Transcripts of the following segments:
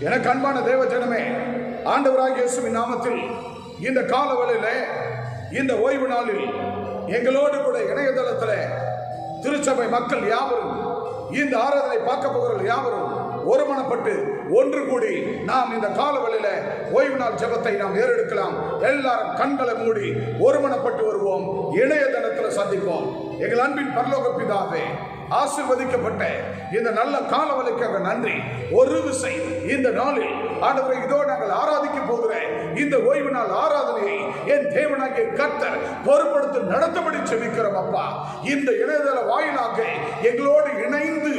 எனக்கு அன்பான தேவ ஜனமே, ஆண்டவராகிய இயேசுவின் நாமத்தில் இந்த காலவெளியிலே இந்த ஓய்வு நாளில் எங்களோடு கூட இணையதளத்தில் திருச்சபை மக்கள் யாவரும், இந்த ஆராதனை பார்க்க போகிறவர்கள் யாவரும் ஒருமனப்பட்டு ஒன்று கூடி நாம் இந்த காலவெளியில ஓய்வு நாள் ஜெபத்தை நாம் ஏறெடுக்கலாம். எல்லாரும் கண்களை மூடி ஒருமனப்பட்டு வருவோம், இணையதளத்தில் சந்திப்போம். எங்கள் அன்பின் பரலோக பிதாவே, ஆசீர்வதிக்கப்பட்ட இந்த நல்ல காலவெளிக்காக நன்றி. ஒரு விசை இந்த நாளில் ஆண்டவரை இதோ நாங்கள் ஆராதிக்க போகிற இந்த ஓய்வு நாள் ஆராதனையை என் தேவனாகிய கர்த்தர் பொறுப்படுத்தி நடத்தபடி செபிக்கிறோம் அப்பா. இந்த இணையதள வாயிலாக எங்களோடு இணைந்து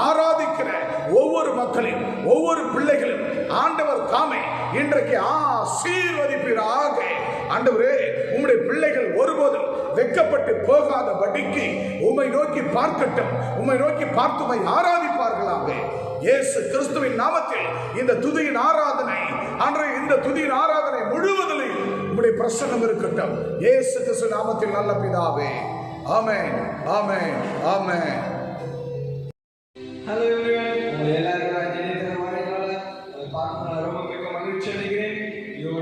ஆராதிக்கிற ஒவ்வொரு மக்களின் ஒவ்வொரு பிள்ளைகளும் ஆண்டவர் தாமே இன்றைக்கு ஆசீர்வதிப்பீராக. ஆண்டவரே, உம்முடைய பிள்ளைகள் ஒருபோதும் வெட்கப்பட்டு போகாதபடிக்கு உம்மை நோக்கி பார்க்கட்டும், உம்மை நோக்கி பார்த்து உம்மை ஆராதிப்பார்களாக. இயேசு கிறிஸ்துவின் நாமத்தில் இந்த துதியின் ஆராதனை, அன்றைய இந்த துதியின் ஆராதனை முழுவதிலும் உம்முடைய பிரசன்னம் இருக்கட்டும். இயேசு கிறிஸ்து நாமத்தில் நல்ல பிதாவே, ஆமென், ஆமென், ஆமென். ஹலோ எவ்ரிவன், எல்லாரும் பார்க்க ரொம்ப மிக மகிழ்ச்சி அடைகிறேன்.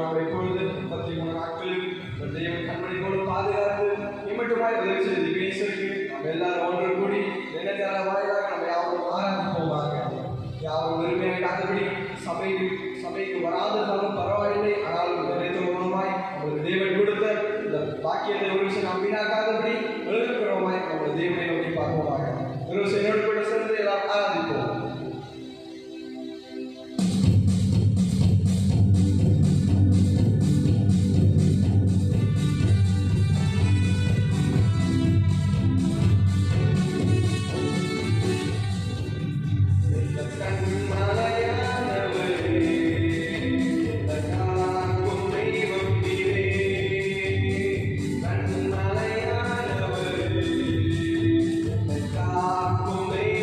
நாம் இப்பொழுது 33 நாட்களில் தேவன் கண்மணியோடு பாதுகாத்து இம்மட்டுமாய் உதவி செய்த தினேசருக்கு நம்ம எல்லாரும் ஒன்று கூடி இணையதள வாயிலாக நம்ம யாரும் ஆராதிப்போமாக. யாரும் விரும்பினாதபடி சபைக்கு வராததாலும் பரவாயில்லை, ஆனாலும் இணையதள மூலமாய் நம்மளுக்கு தேவன் கொடுத்த இந்த பாக்கியத்தை ஒரு விஷயம் நாம் வீணாக்காதபடி எழுதுகிறோமாய் நம்மளுடைய தேவனை நோக்கி பார்ப்போமாக. ஒரு விஷயம் என்னோடு கூட சேர்ந்து எல்லாரும் ஆராதிப்போம். Come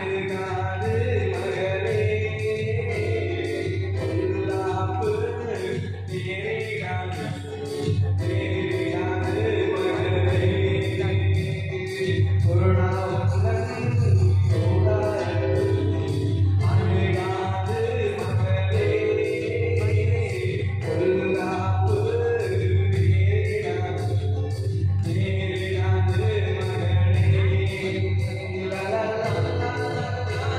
அணுகாது மகளே பொல்லாப்பு நேரிடாது நேரிடாது மகளே பொருளாதாரம் கூடாது அணுகாது மகளே பொல்லாப்பு நேரிடாது நேரிடாது மகளே லா லா லா லா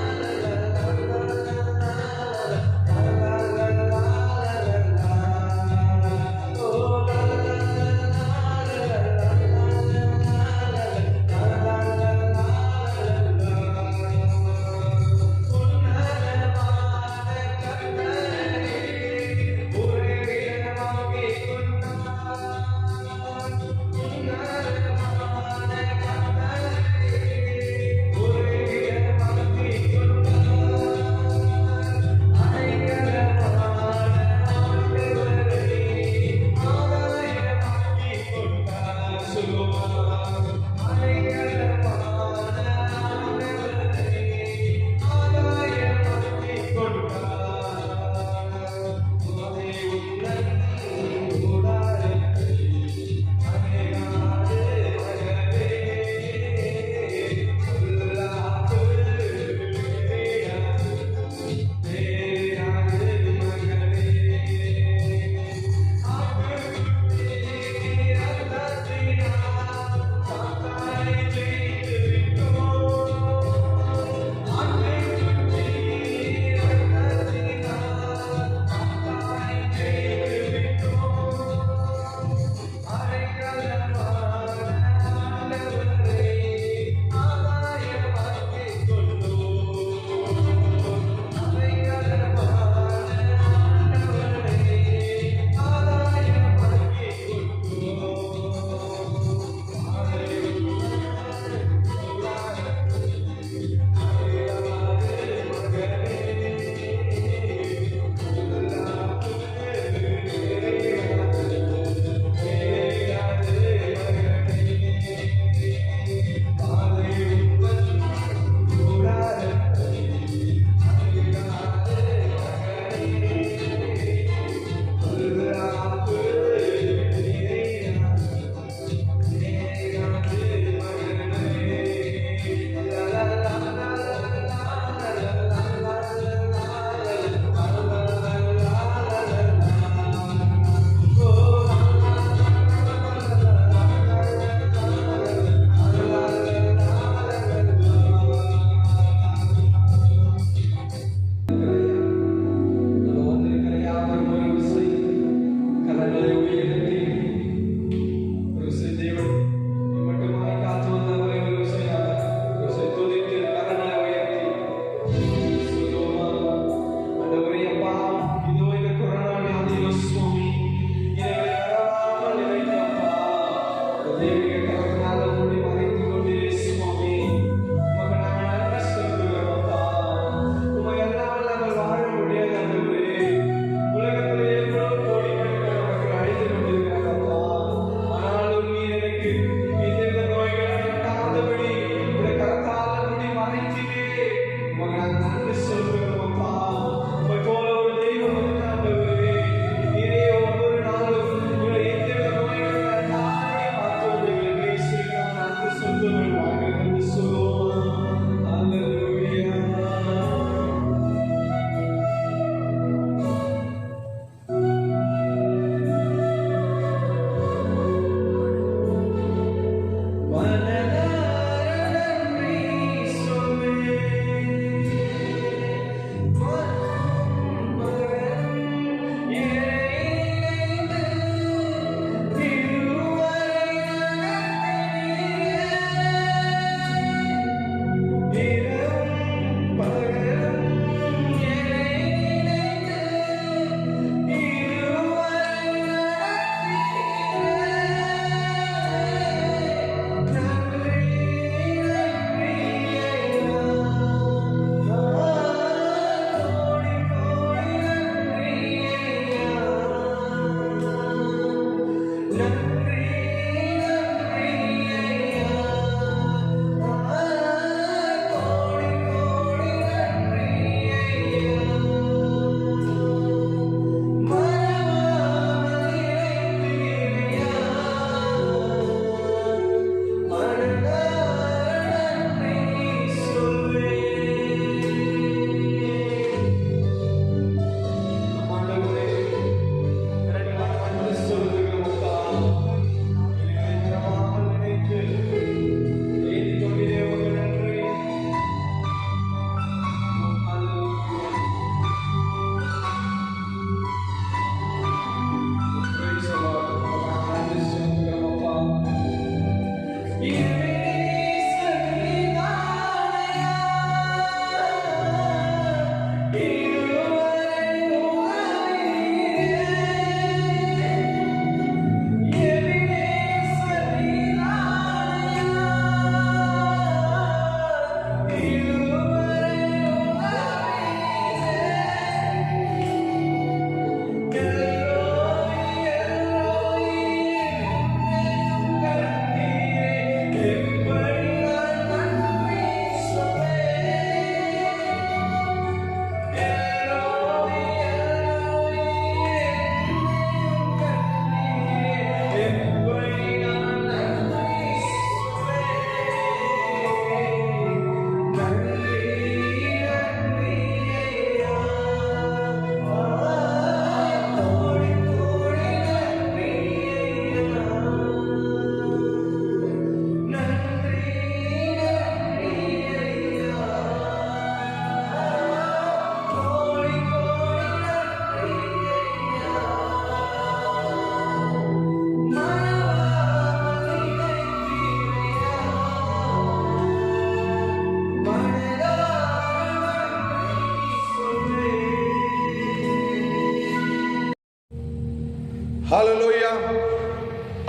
ஹல்லேலூயா.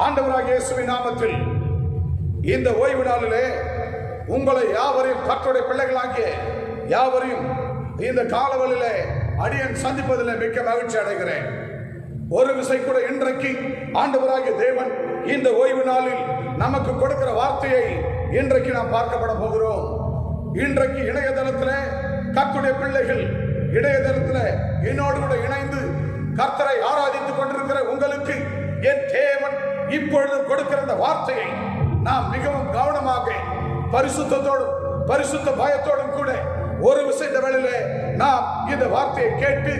ஆண்டவராகிய இயேசுவின் நாமத்தில் இந்த ஓய்வு நாளிலே உங்களை யாவரையும் கர்த்தருடைய பிள்ளைகளாகிய யாவரையும் இந்த காலவெளியிலே அடியேன் சந்திப்பதில் மிக்க மகிழ்ச்சி அடைகிறேன். ஒரு விசை கூட இன்றைக்கு ஆண்டவராகிய தேவன் இந்த ஓய்வு நாளில் நமக்கு கொடுக்கிற வார்த்தையை இன்றைக்கு நாம் பார்க்கப்பட போகிறோம். இன்றைக்கு இணையதளத்தில் கர்த்தருடைய பிள்ளைகள் இணையதளத்தில் என்னோடு கூட இணைந்து கர்த்தரை ஆராதித்துக் கொண்டிருக்கிற உங்களுக்கு என் தேவன் இப்பொழுது கொடுக்கிற இந்த வார்த்தையை நாம் மிகவும் கவனமாக பரிசுத்தத்தோடும் பரிசுத்த பயத்தோடும் கூட ஒரு விஷயத்த வேளையிலே நாம் இந்த வார்த்தையை கேட்டு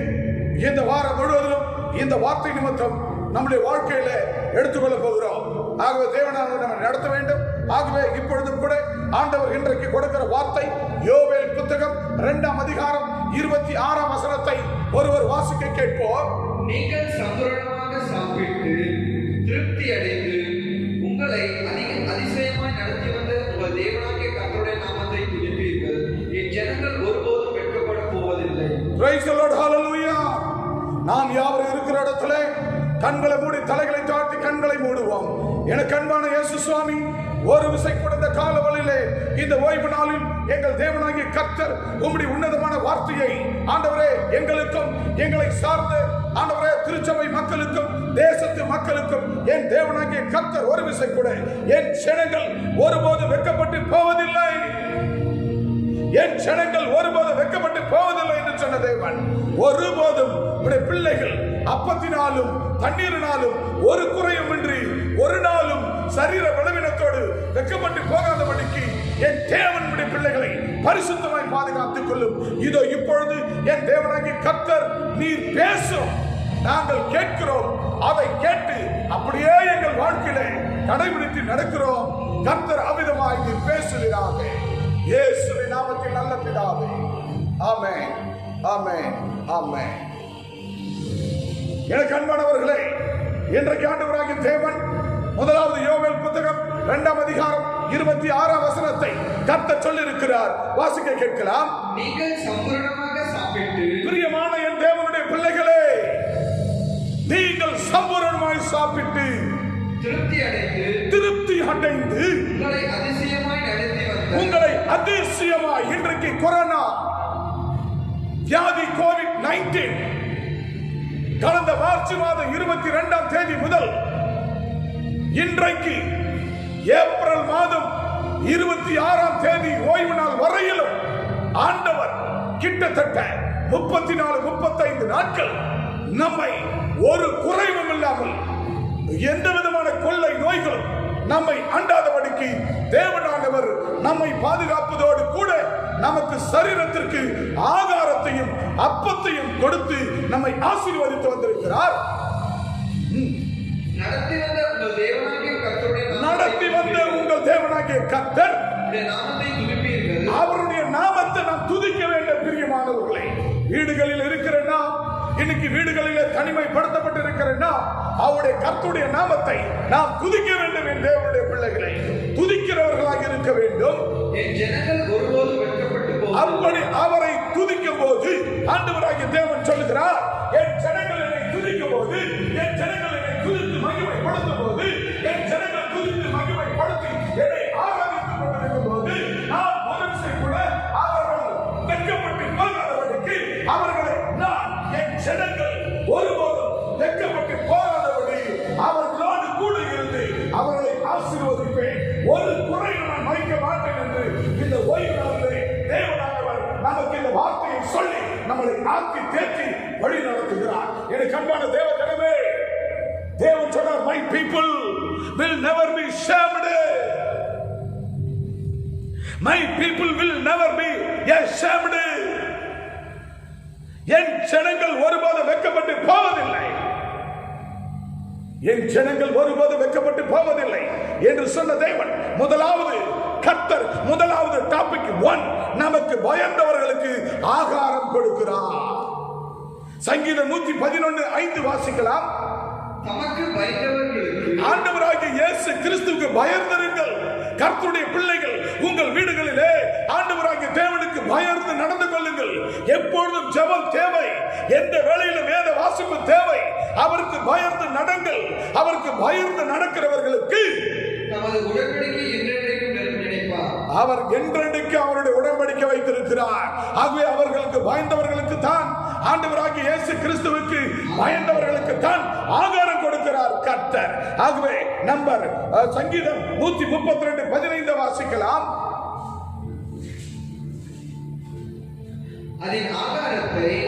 இந்த வாரம் முழுவதிலும் இந்த வார்த்தை நிமித்தம் நம்முடைய வாழ்க்கையில எடுத்துக்கொள்ள போகிறோம். ஆகவே தேவனானவர் நம்மை நடத்த வேண்டும். ஆகவே இப்பொழுதும் கூட ஆண்டவர் இன்றைக்கு கொடுக்கிற வார்த்தை யோவேல் புத்தகம் 2ஆம் அதிகாரம் 26ஆம் வசனத்தை ஒருவர் வாசிக்க கேட்போம். நீங்கள் சம்பூரணமாக சாப்பிட்டு திருப்தி அடைந்து உங்களை அதிசயமாய் நடத்தி வந்த உங்கள் தேவனாகிய கர்த்தருடைய நாமத்தை துதிப்பீர்கள். என் ஜனங்கள் ஒருபோதும் வெட்கப்பட போவதில்லை. Praise the Lord. Hallelujah. நாம் யாவரும் இருக்கிற இடத்துல கண்களை மூடி தலைகளை தாழ்த்தி கண்களை மூடுவோம். எனக்கு அன்பான இயேசு சுவாமி, ஒரு விசை கூட இந்த காலவெளியிலே இந்த ஓய்வு நாளில் எங்கள் தேவனாகிய கர்த்தர் உம்முடைய உன்னதமான வார்த்தையை ஆண்டவரே எங்களுக்கும் எங்களை சார்ந்த ஆண்டவரே திருச்சபை மக்களுக்கும் தேசத்து மக்களுக்கும் என் தேவனாகிய கர்த்தர் ஒரு விசை கூட என் ஜனங்கள் ஒருபோது வெட்கப்பட்டு போவதில்லை, என் ஜனங்கள் ஒருபோது வெட்கப்பட்டு போவதில்லை என்று சொன்ன தேவன் ஒருபோதும் உடைய பிள்ளைகள் அப்பத்தினாலும் தண்ணீரினாலும் ஒரு குறையுமின்றி ஒரு நாளும் சரீர பலவீனத்தோடு வெட்கப்பட்டு போகாதபடிக்கு என் தேவன் உடைய பிள்ளைகளை பரிசுத்தமாய் பாதுகாத்துக் கொள்ளும். இதோ இப்பொழுது என் தேவனாகிய கர்த்தர் நீர் பேசும், நாங்கள் கேட்கிறோம், அதை கேட்டு அப்படியே எங்கள் வாழ்க்கையிலே கடைபிடித்து நடக்கிறோம். கர்த்தர் அமிதமாய் நீர் பேசுகிறாங்க. இயேசுவின் நாமத்தில் நல்ல பிதாவே, ஆமென், ஆமென், ஆமென். எனக்கு அன்பானவர்களே, இன்றைக்கு ஆண்டவராகிய தேவன் முதலாவது யோவேல் புத்தகம் 2ஆம் அதிகாரம் 26ஆம் வசனத்தை கர்த்தர் சொல்லியிருக்கிறார். வாசிக்க கேட்கலாம். நீங்கள் சம்பூரணமாக சாப்பிட்டு, பிரியமான என் தேவனுடைய பிள்ளைகளே, நீங்கள் சம்பூரணமாய் சாப்பிட்டு திருப்தி அடைந்து உங்களை அதிசயமாய் இன்றைக்கு கொரோனா வியாதி COVID-19 கடந்த மார்ச் மாதம் 22ஆம் தேதி முதல் இன்றைக்கு ஏப்ரல் மாதம் 26ஆம் தேதி ஓய்வு நாள் வரையிலும் ஆண்டவர் கிட்டத்தட்ட 34-35 நாட்கள் நம்மை ஒரு குறைவும் இல்லாமல் எந்த விதமான கொள்ளை நோய்களும் நம்மை அண்டாதபடிக்கு தேவனானவர் நம்மை பாதுகாப்பதோடு கூட நமக்கு சரீரத்திற்கு ஆகாரத்தையும் அப்பத்தையும் கொடுத்து நம்மை ஆசீர்வதித்து வந்திருக்கிறார். நடத்தி வந்த உங்கள் தேவனாகிய கர்த்தர் நாமத்தை துதிப்பீர்கள். அவருடைய நாமத்தை நாம் துதிக்க வேண்டும். பிரியமானவர்களே, வீடுகளில் இருக்கிற நாம், இன்னைக்கு வீடுகளிலே தனிமைப்படுத்தப்பட்டு இருக்கிற நாம், அவருடைய கர்த்தருடைய நாமத்தை நாம் துதிக்க வேண்டும். என் தேவனுடைய பிள்ளைகளை துதிக்கிறவர்களாக இருக்க வேண்டும். என் ஜனங்கள் ஒருபோது வெட்கப்பட்டு போவதில்லை. அப்படி அவரை துதிக்கும் போது ஆண்டவராகிய தேவன் சொல்லுகிறார், என் ஜனங்கள் என்னை துதிக்கும் போது, என் ஜனங்கள் என்னை துதித்து மகிமைப்படுத்தும் போது, என் ஜனங்கள் துதித்து மகிமைப்படுத்தி என்னை ஆராதித்துக் கொண்டிருக்கும் போது நான் ஒரு விஷயம் கூட அவர்கள் வெட்கப்பட்டு போகாதபடிக்கு அவர்களை நான் என் ஜனங்கள் ஒருபோதும் வெட்கப்பட்டு போகாதபடி அவர்களோடு கூட இருந்து அவர்களை ஆசீர்வதிப்பேன். ஒரு குறையும் நான் வைக்க மாட்டேன் என்று இந்த ஓய்வு நாளிலே தேவனானவர் நமக்கு இந்த வார்த்தையை சொல்லி நம்மளை ஆக்கி தேற்றி வழி நடத்துகிறார். எனக்கு அன்பான தேவ ஜனமே, தேவன் சொன்னார், my people will never be shamed. My people will never be ashamed. என் ஜனங்கள் ஒருபோது வெட்கப்பட்டு போவதில்லை, என் ஜனங்கள் ஒருபோது வெட்கப்பட்டு போவதில்லை என்று சொன்ன தேவன் முதலாவது கர்த்தர், முதலாவது டாபிக் 1, நமக்கு பயந்தவர்களுக்கு ஆகாரம் கொடுக்கிறார். சங்கீதம் 111:5 வாசிக்கலாம். தமக்கு பயந்தவர்களுக்கு, ஆண்டவராகிய இயேசு கிறிஸ்துவுக்கு பயந்திருங்கள். கர்த்தருடைய பிள்ளைகள் உங்கள் வீடுகளிலே ஆண்டவராகிய தேவனுக்கு பயந்து நடந்து கொள்ளுங்கள். கூடுதல், எப்பொழுதும் ஜெபம் தேவை, எந்த வேளையிலும் வேத வாசிப்பு தேவை. அவருக்கு பயந்து நடங்கள். அவருக்கு பயந்து நடக்கிறவர்களுக்கு நமது உடன்படிக்கை என்றென்றைக்கும் நினைப்பார். அவர் என்றென்றைக்கு அவருடைய உடன்படிக்கை வைத்திருக்கிறார். ஆகவே அவர்களுக்கு பயந்தவர்களுக்கு தான், ஆண்டவராகிய இயேசு கிறிஸ்துவுக்கு பயந்தவர்களுக்கு தான் ஆகாரம் கொடுக்கிறார் கர்த்தர். ஆகவே நம்பர் சங்கீதம் 132:15 வாசிக்கலாம்.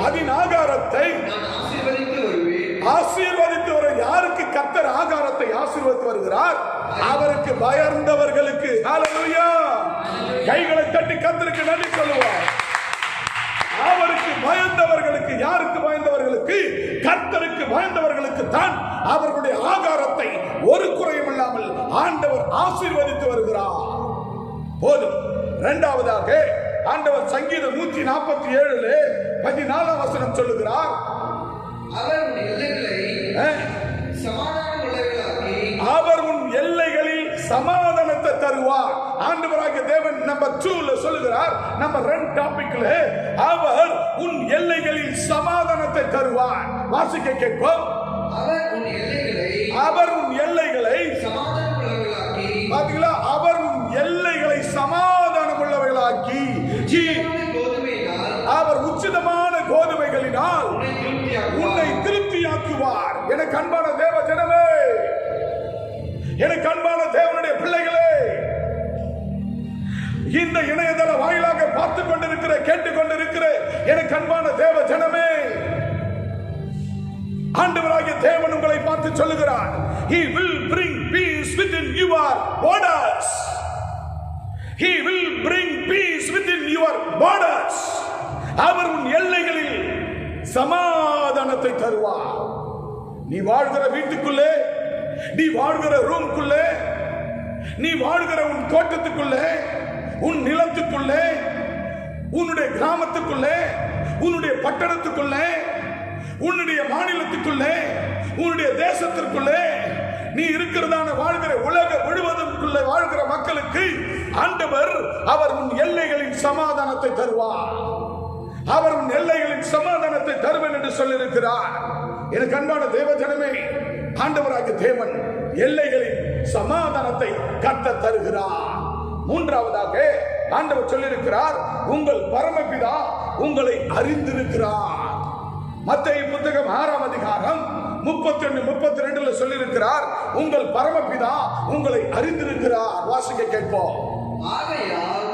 அதின் ஆகாரத்தை நான் ஆசீர்வதித்து வர. யாருக்கு கர்த்தர் ஆகாரத்தை ஆசீர்வதித்து வருகிறார்? அவருக்கு பயந்தவர்களுக்கு. ஹல்லேலூயா! கைகளை தட்டி கர்த்தருக்கு நன்றி சொல்லுவோம். அவருக்கு பயந்தவர்களுக்கு. யாருக்கு பயந்தவர்களுக்கு? கர்த்தருக்கு பயந்தவர்களுக்கு தான் அவர்களுடைய ஆகாரத்தை ஒரு குறையும் இல்லாமல் ஆண்டவர் ஆசீர்வதித்து வருகிறார். போதும். இரண்டாவதாக ஆண்டவர் சங்கீதம் 147:14 சொல்லுகிறார், அவர் உன் எல்லைகளில் சமாதானத்தை தருவார். ஆண்டவராகிய தேவன் நம்பர் 2 சொல்லுகிறார். நம்பர் 2 டாபிக்ல அவர் உன் எல்லைகளில் சமாதானத்தை தருவார். வாசிக்க கேட்போம். அவர் உன் எல்லைகளை பாத்தீங்களா? அவர் உன் எல்லைகளை சமாதானம் உள்ளவைகளாக்கி, அவர் உச்சிதமான கோதுமைகளினால் உன்னை திருப்தியாக்குவார். எனக்கு அன்பான தேவ ஜனமே, எனக்கு அன்பான தேவனுடைய பிள்ளைகளே, இந்த இணையதள வாயிலாக பார்த்துக் கொண்டிருக்கிற, கேட்டுக்கொண்டிருக்கிற எனக்கு அன்பான தேவ ஜனமே, ஆண்டவராகிய தேவன் உங்களை பார்த்து சொல்லுகிறார், He will bring peace within your borders. He will bring peace within your borders. அவர் உன் எல்லைகளில் சமாதானத்தை தருவார். நீ வாழ்கிற வீட்டுக்குள்ளே, நீ வாழ்கிற ரூம்குள்ளே, நீ வாழ்கிற உன் தோட்டத்துக்குள்ளே, உன் நிலத்துக்குள்ளே, உன்னுடைய கிராமத்துக்குள்ளே, உன்னுடைய பட்டணத்துக்குள்ளே, உன்னுடைய மாநிலத்துக்குள்ளே, உன்னுடைய தேசத்திற்குள்ளே, நீ இருக்கிறதான வாழ்கிற உலக முழுவதுக்குள்ளே வாழ்கிற மக்களுக்கு ஆண்டவர் அவர் உன் எல்லைகளின் சமாதானத்தை தருவார். அவர் உன் எல்லைகளின் சமாதானத்தை தருவேன் என்று சொல்லியிருக்கிறார். எனக்கு அன்பான தேவ ஜனமே, ஆண்டவராகிய தேவன் எல்லைகளின் சமாதானத்தை கர்த்தர் தருகிறார். மூன்றாவதாக ஆண்டவர் சொல்லியிருக்கிறார், உங்கள் பரமபிதா உங்களை அறிந்திருக்கிறார். மத்தேயு புத்தகம் 6:31-32 சொல்லியிருக்கிறார், உங்கள் பரமபிதா உங்களை அறிந்திருக்கிறார். வாசிக்க கேட்போம். ஆகையால்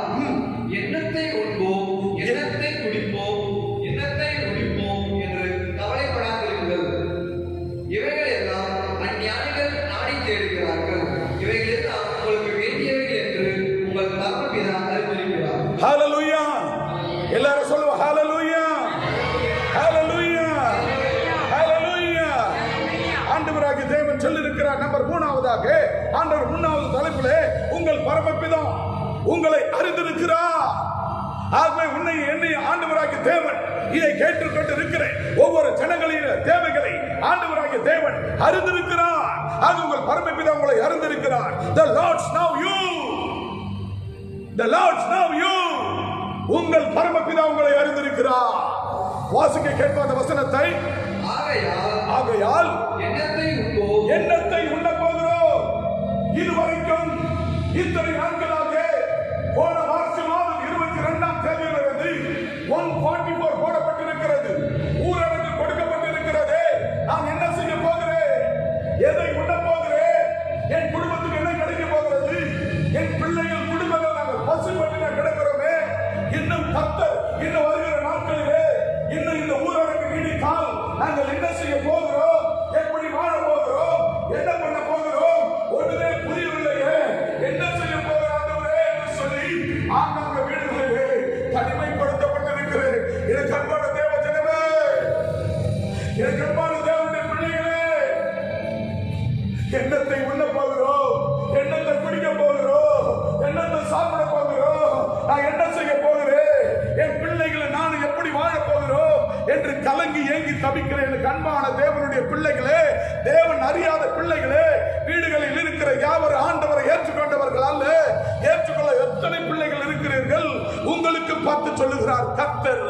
என்னத்தை உண்போம், என்னத்தை குடிப்போம், என்னத்தை உடிப்போம் என்று கவலைப்படாதிருங்கள். இவைகளெல்லாம் அஞ்ஞானிகள் நாடி தேடுகிறார்கள். இவைகளெல்லாம் உங்களுக்கு வேண்டியவை என்று உங்கள் பரமபிதா அறிந்திருக்கிறார். ஹல்லேலூயா! எல்லாரும் சொல்லுவோம் ஹல்லேலூயா! ஹல்லேலூயா! ஹல்லேலூயா! ஆண்டவராகிய தேவன் சொல்லியிருக்கிறார். நம்பர் 3ஆவதாக ஆண்டவர் 3வது தலைப்பிலே உங்கள் பரமபிதா உங்களை அறிந்திருக்கிறார். ஆகவே உன்னை என்னை ஆண்டவராகிய தேவன் இதை கேட்டுக்கொண்டு இருக்கிற ஒவ்வொரு ஜனங்களின் தேவைகளை ஆண்டவராகிய தேவன் அறிந்திருக்கிறார். அது உங்கள் பரமபிதா உங்களை அறிந்திருக்கிறார். The Lord's know you. The Lord's know you. உங்கள் பரமபிதா உங்களை அறிந்திருக்கிறார். வாசிக்க கேட்ப அந்த வசனத்தை. ஆகையால் என்னத்தை உண்ண போகிறோம்? இதுவரைக்கும் இத்தனை நாட்களாக போன மார்ச் மாதம் 22ஆம் தேதியிலிருந்து 144 போடப்பட்டிருக்கிறது. ஊரடங்கு கொடுக்கப்பட்டிருக்கிறது. நான் என்ன செய்ய போகிறேன்? எதை உண்ண போகிறேன்? என் குடும்பத்துக்கு என்ன கிடைக்க போகிறது? என் பிள்ளைகள் குடும்பங்கள் நாங்கள் பசுபட்டு கிடக்கிறோமே. இன்னும் கர்த்தர் இன்னும் வருகிற நாட்களிலே இன்னும் இந்த ஊரடங்கு நீடித்தால் நாங்கள் என்ன செய்ய போகிறோம்? எப்படி வாழ போகிறோம்? என்ன பண்ண போகிறோம்? ஒன்றுமே புரியவில்லையே. என்ன செய்ய போகிறோம் என்று சொல்லி ஆங்காங்க வீடுகளிலே தனிமைப்படுத்தப்பட்டிருக்கிறேன். எனக்கு அன்பான தேவ ஜனமே, எனக்கு அன்பான தேவனுடைய பிள்ளைகளே, என்னத்தை உண்ண போகிறோம்? என்னத்தை குடிக்க போகிறோம்? என்னத்தை சாப்பிட போகிறோம்? நான் என்ன செய்ய போகிறேன்? என் பிள்ளைகளை நான் எப்படி வாழ போகிறோம் என்று கலங்கி ஏங்கி தவிக்கிறேன். எனக்கு அன்பான தேவனுடைய பிள்ளைகளே, தேவன் அறியாத பிள்ளைகளே, வீடுகளில் இருக்கிற யாவர் ஆண்டவரை ஏற்றுக்கொண்டவர்கள் அல்ல. ஏற்றுக்கொள்ள எத்தனை பிள்ளைகள் இருக்கிறீர்கள்? உங்களுக்கு பார்த்து சொல்லுகிறார் கர்த்தர்,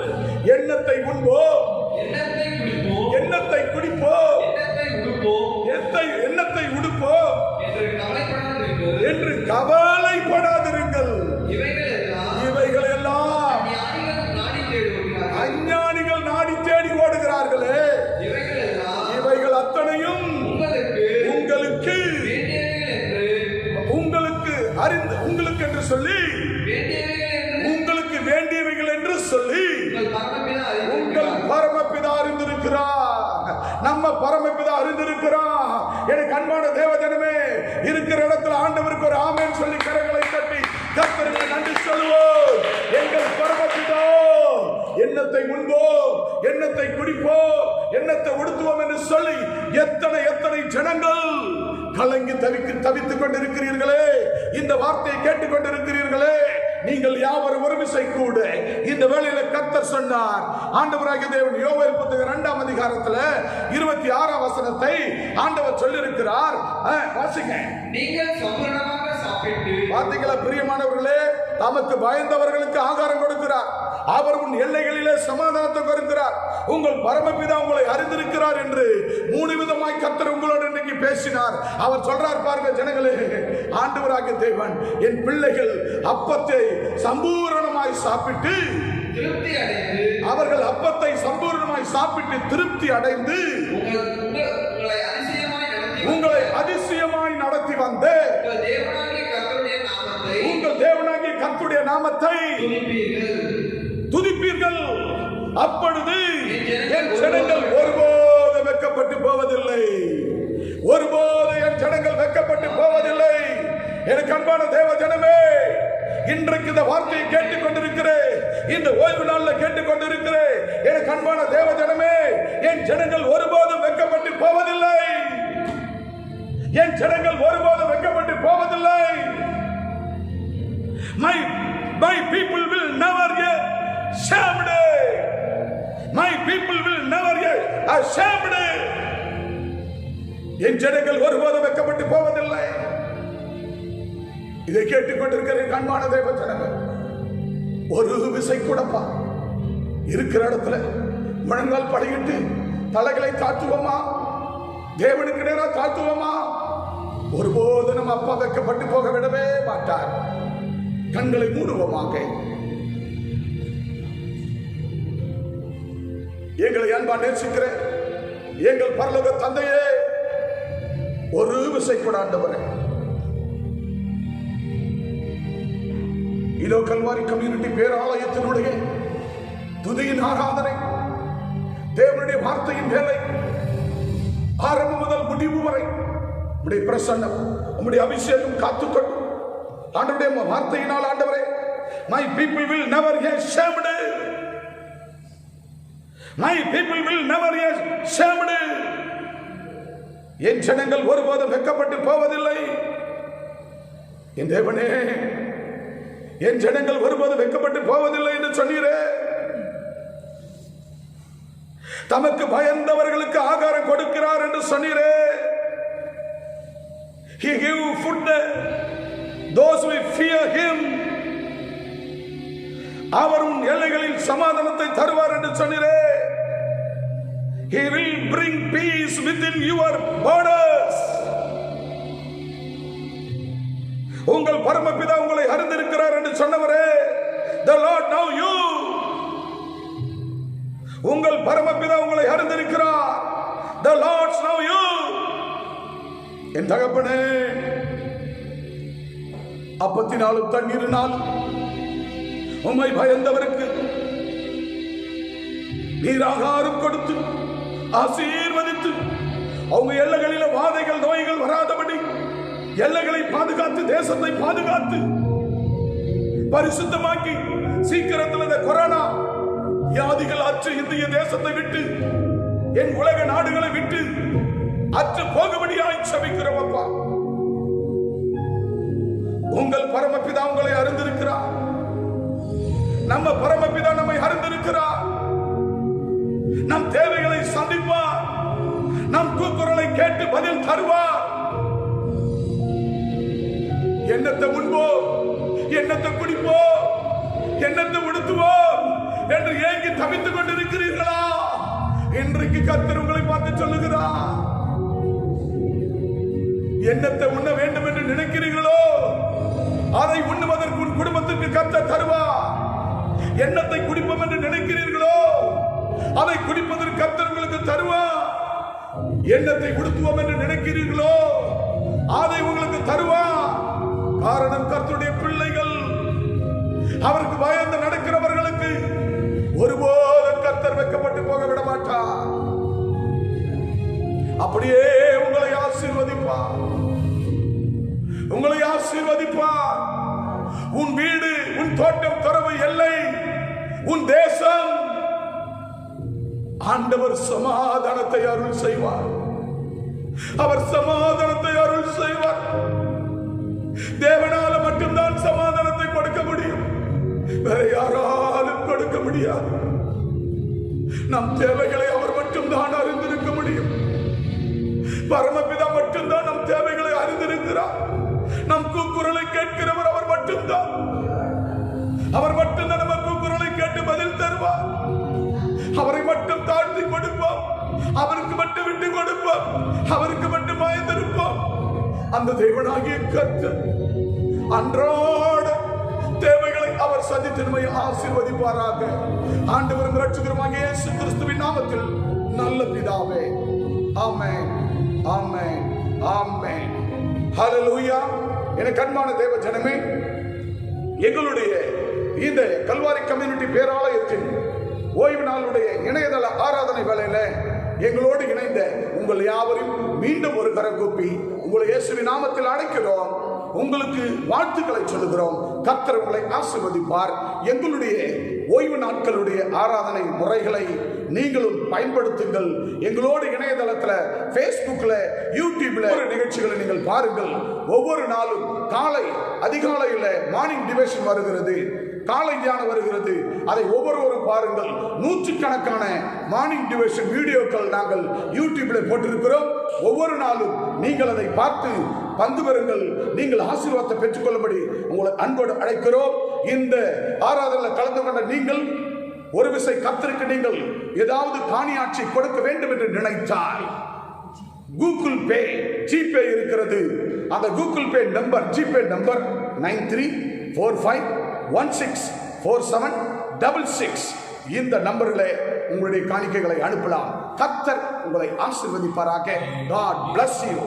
என்னத்தை உண்போம், என்னத்தை குடிப்போம், என்னத்தை குடிப்போம், என்னத்தை உடுப்போம், என்னத்தை உடுப்போம் என்று என்று கவலைப்படாதிருங்கள். கவலைப்படாதிருங்கள். இவைகள் எல்லாம் இவைகள் எல்லாம் ஞானிகள் நாடி தேடுகிறார்கள். அஞ்ஞானிகள் நாடி தேடி ஓடுகிறார்களே. இவைகள் எல்லாம் இவைகள் அத்தனையும் உங்களுக்கு உங்களுக்கு என்று சொல்லி, உங்களுக்கு வேண்டியவைகள் என்று சொல்லி உங்கள் பரமபிதா அறிந்திருக்கிறார். நம்ம பரமபிதா அறிந்திருக்கிறார். எனக்கு அன்பான தேவஜனமே, இருக்கிற இடத்துல ஆண்டவருக்கு ஒரு ஆமென் சொல்லி கரங்களை தட்டி கர்த்தருக்கு நன்றி சொல்லுவோம். எங்கள் பரமபிதா என்னத்தை உண்போம், என்னத்தை குடிப்போம், என்னத்தை உடுத்துவோம் என்று சொல்லி எத்தனை ஜனங்கள் கலங்கி தவித்துக் கொண்டிருக்கிறீர்களே. இந்த வார்த்தையை கேட்டுக் கொண்டிருக்கிறீர்களே. நீங்கள் யாவரும் ஒரு விசை கூட இந்த வேளையில கர்த்தர் சொன்னார். ஆண்டவராகிய தேவன் யோவேல் புத்தகம் 2ஆம் அதிகாரத்துல 26ஆம் வசனத்தை ஆண்டவர் சொல்லியிருக்கிறார். வாசிங்க. நீங்கள் சம்பூரணமாக சாப்பிட்டு, பார்த்தீங்களா பிரியமானவர்களே, தமக்கு பயந்தவர்களுக்கு ஆகாரம் கொடுக்கிறார். அவர் உன் எல்லைகளிலே சமாதானத்தை கொடுக்கிறார். உங்கள் பரமபிதா உங்களை அறிந்திருக்கிறார் என்று 3 விதமாய் கர்த்தர் உங்களோடு இன்னைக்கு பேசினார். அவர் சொல்றார் பாருங்க ஜனங்களே, ஆண்டவராகிய தேவன் என் பிள்ளைகள் அப்பத்தை சம்பூரணமாய் சாப்பிட்டு திருப்தி அடைந்து, அவர்கள் அப்பத்தை சம்பூரணமாய் சாப்பிட்டு திருப்தி அடைந்து உங்களை அதிசயமாய் நடத்தி வந்த உங்கள் தேவனாகிய கர்த்தருடைய நாமத்தை துதிப்பீர்கள். அப்பொழுது என் ஜனங்கள் ஒருபோது வெட்கப்பட்டு போவதில்லை. ஒருபோது என் ஜனங்கள் வெட்கப்பட்டு போவதில்லை. எனக்கு அன்பான தேவ ஜனமே, இன்றைக்கு இந்த வார்த்தையை கேட்டுக் கொண்டிருக்கிறேன். இந்த ஓய்வு நாள்ல கேட்டுக் கொண்டிருக்கிறேன். எனக்கு அன்பான தேவ ஜனமே, என் ஜனங்கள் ஒருபோதும் வெட்கப்பட்டு போவதில்லை. என் ஜனங்கள் ஒருபோதும் வெட்கப்பட்டு போவதில்லை. My people will never get ashamed. My people will never get ashamed. என் ஜனங்கள் ஒருபோதும் வெட்கப்பட்டு போவதில்லை. இதை கேட்டுக்கொண்டிருக்கிற அன்பான தேவ ஜனங்கள், ஒரு விசை கூடப்பா இருக்கிற இடத்துல முழங்கால் படியிட்டு தலைகளை தாழ்த்துவோமா? தேவனுக்கு நேரா தாழ்த்துவோமா? ஒருபோது நம்ம அப்பா வெட்கப்பட்டு போக விடவே மாட்டார். கண்களை மூடுவோமாக. எங்களை அன்பா நேசிக்கிற எங்கள் பரலோக தந்தையே, ஒரு விசை கூட ஆண்டவரே, இதோ கல்வாரி கம்யூனிட்டி பேராலயத்தினுடைய துதியின் ஆராதனை, தேவனுடைய வார்த்தையின் வேலை ஆரம்பம் முதல் முடிவு வரை உம்முடைய பிரசன்னம், உம்முடைய அபிஷேகம் காத்துக்கொள்ளும். ஆண்டவருடைய வார்த்தையினால் ஆண்டவரே, my people will never get ashamed. My people will never get ashamed. என் ஜனங்கள் ஒருபோதும் வெட்கப்பட்டு போவதில்லை. என் தேவனே, என் ஜனங்கள் ஒருபோதும் வெட்கப்பட்டு போவதில்லை என்று சொன்னீரே. தமக்கு பயந்தவர்களுக்கு ஆகாரம் கொடுக்கிறார் என்று சொன்னீரே. He give food those who fear him. அவர் உன் எல்லைகளில் சமாதானத்தை தருவார் என்று சொன்னீரே. He will bring peace within your borders. உங்கள் பரமபிதா உங்களை அறிந்திருக்கிறார் என்று சொன்னவரே, the Lord know you. உங்கள் பரமபிதா உங்களை அறிந்திருக்கிறார். the Lord know you. என் தகப்பனே, அப்பத்தினாலும் தண்ணீரினாலும் உம்மை பயந்தவருக்கு நீர் ஆகாரம் கொடுத்து ஆசீர்வதித்து அவங்க எல்லைகளில வாதைகள் நோய்கள் வராதபடி எல்லைகளை பாதுகாத்து தேசத்தை பாதுகாத்து பரிசுத்தமாக்கி சீக்கிரத்தில் இந்த கொரோனா வியாதிகள் அற்று இந்திய தேசத்தை விட்டு என் உலக நாடுகளை விட்டு அற்று போகும்படியாய் செபிக்கிறோம் அப்பா. உங்கள் பரமபிதா உங்களை அறிந்திருக்கிறார். நம்ம பரமபிதா நம்மை அறிந்திருக்கிறார். நம் தேவைகளை சந்திப்பார். நம் கூக்குரலை கேட்டு பதில் தருவார். என்னத்தை உண்போம், என்னத்தை குடிப்போம், என்னத்தை உடுத்துவோம் என்று ஏங்கி தவித்துக் கொண்டிருக்கிறீர்களா? இன்றைக்கு கர்த்தர் உங்களை பார்த்து சொல்லுகிறார், என்னத்தை உண்ண வேண்டும் என்று நினைக்கிறீர்களோ அதை உண்ணுவதற்கு உன் குடும்பத்திற்கு கர்த்தர் தருவார். என்னத்தை குடிப்போம் என்று நினைக்கிறீர்களோ அதை குடிப்பதற்கு கர்த்தர் உங்களுக்கு தருவார். என்னத்தை உடுத்துவோம் என்று நினைக்கிறீர்களோ அதை உங்களுக்கு தருவார். காரணம், கர்த்தருடைய பிள்ளைகள், அவருக்கு பயந்து நடக்கிறவர்களுக்கு ஒருபோதும் கர்த்தர் வெட்கப்பட்டு போக விட மாட்டார். அப்படியே உங்களை ஆசீர்வதிப்பார், உங்களை ஆசீர்வதிப்பார். உன் வீடு, உன் தோட்டம், துறவு, எல்லை, உன் தேசம், ஆண்டவர் சமாதானத்தை அருள் செய்வார். அவர் சமாதானத்தை அருள் செய்வார். தேவனால மட்டும்தான் சமாதானத்தை கொடுக்க முடியும், வேற யாராலும் கொடுக்க முடியாது. நம் தேவைகளை அவர் மட்டும்தான் அறிந்திருக்க முடியும். பரமபிதா மட்டும்தான் நம் தேவைகளை அறிந்திருக்கிறார். நம் கூக்குரலை கேட்கிறவர் அவர் மட்டும்தான். அவர் மட்டும்தான் நம்ம கூக்குரலை கேட்டு பதில் தருவார். அவரை மட்டும் தாழ்த்தி கொடுப்போம், அவருக்கு மட்டும் விட்டு கொடுப்போம், அவருக்கு மட்டும் பயந்திருப்போம். அந்த தேவனாகிய கர்த்தர் அன்றாட தேவைகளை அவர் சந்தித்து நம்மை ஆசீர்வதிப்பாராக. ஆண்டவரும் இரட்சகருமாகிய இயேசு கிறிஸ்துவின் நாமத்தில் நல்ல பிதாவே, ஆமென், ஆமென், ஆமென். ஹல்லேலூயா. எனக்கு அன்பான தேவ ஜனமே, எங்களுடைய இந்த கல்வாரி கம்யூனிட்டி பேராலயத்தின் ஓய்வு நாளுடைய இணையதள ஆராதனை வேளையில எங்களோடு இணைந்த உங்கள் யாவரையும் மீண்டும் ஒரு கரம் கூப்பி உங்களை இயேசுவின் நாமத்தில் அழைக்கிறோம். உங்களுக்கு வாழ்த்துக்களை சொல்லுகிறோம். கர்த்தர் உங்களை ஆசீர்வதிப்பார். எங்களுடைய ஓய்வு நாட்களுடைய ஆராதனை முறைகளை நீங்களும் பயன்படுத்துங்கள். எங்களோடு இணையதளத்தில், ஃபேஸ்புக்கில், யூடியூப்ல நிகழ்ச்சிகளை நீங்கள் பாருங்கள். ஒவ்வொரு நாளும் காலை அதிகாலையில் மார்னிங் டிவோஷன் வருகிறது, காலை தியானம் வருகிறது. அதை ஒவ்வொருவரும் பாருங்கள். நூற்றுக்கணக்கான மார்னிங் டிவோஷன் வீடியோக்கள் நாங்கள் யூடியூப்ல போட்டிருக்கிறோம். ஒவ்வொரு நாளும் நீங்கள் அதை பார்த்து பங்கு பெறுங்கள். நீங்கள் ஆசீர்வாதத்தை பெற்றுக்கொள்ளும்படி உங்களை அன்போடு அழைக்கிறோம். இந்த ஆராதனையில் கலந்து கொண்ட நீங்கள் ஒரு விசை கர்த்தருக்கு நீங்கள் ஏதாவது காணியாட்சி கொடுக்க வேண்டும் என்று நினைத்தால் கூகுள் பே, ஜிபே இருக்கிறது. அந்த Google Pay number, GPay number 9345164766. இந்த நம்பர்களை உங்களுடைய காணிக்கைகளை அனுப்பலாம். கர்த்தர் உங்களை ஆசீர்வதிப்பாராக. God bless you.